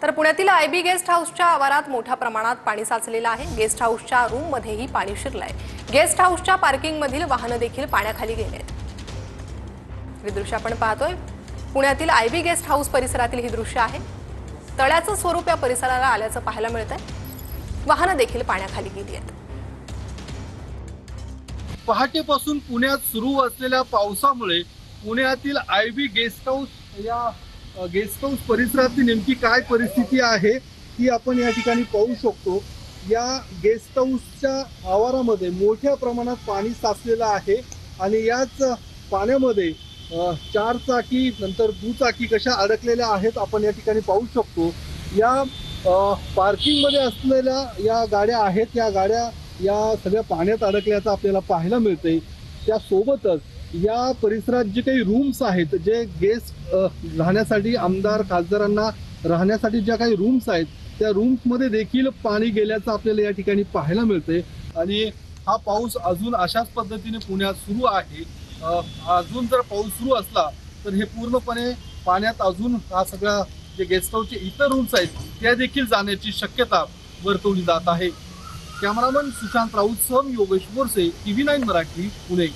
तर पुण्यातील IB guest हाऊसच्या आवारात मोठ्या प्रमाणात पाणी साचलेलं आहे। गेस्ट हाऊसच्या रूममध्येही पाणी शिरलंय। गेस्ट हाऊसच्या पार्किंगमधील वाहनं देखील पाण्याखाली गेलेत। हे दृश्य आपण पाहतोय। पुण्यातील आयबी गेस्ट हाऊस परिसरातील ही दृश्य आहे। तळ्याचं स्वरूप या परिसराला आल्याचं पाहायला मिळतंय। वाहनं देखील पाण्याखाली गेली आहेत। पहाटेपासून पुण्यात सुरू असलेल्या पावसामुळे पुण्यातील आयबी गेस्ट हाऊस या गेस्ट हाऊस परिसरातली नेमकी काय परिस्थिती आहे ती आपण या ठिकाणी पाहू शकतो। या गेस्ट हाऊसच्या आवारामध्ये मोठ्या प्रमाणात पाणी साचलेलं आहे आणि याच पाण्यामध्ये चार चाकी नंतर दुचाकी कशा अडकलेल्या आहेत आपण या ठिकाणी पाहू शकतो। या पार्किंग मध्ये असलेल्या या गाड्या आहेत, या गाड्या या सगळ्या पाण्यात अडकल्याचं आपल्याला पाहायला मिळतंय। त्यासोबतच या परिसरात जे काही रूम्स आहेत, जे गेस्ट राहण्यासाठी आमदार खासदारांना राहण्यासाठी ज्या काही रूम्स आहेत त्या रूम्समध्ये देखील पाणी गेल्याचं आपल्याला या ठिकाणी पाहायला मिळतंय। आणि हा पाऊस अजून अशाच पद्धतीने पुण्यात सुरू आहे। अजून जर पाऊस सुरू असला तर हे पूर्णपणे पाण्यात अजून हा सगळा जे गेस्ट हाऊसचे इतर रूम्स आहेत त्या देखील जाण्याची शक्यता वर्तवली जात आहे। कॅमेरामन सुशांत राऊत सह योगेश बोरसे, TV9 मराठी, पुणे।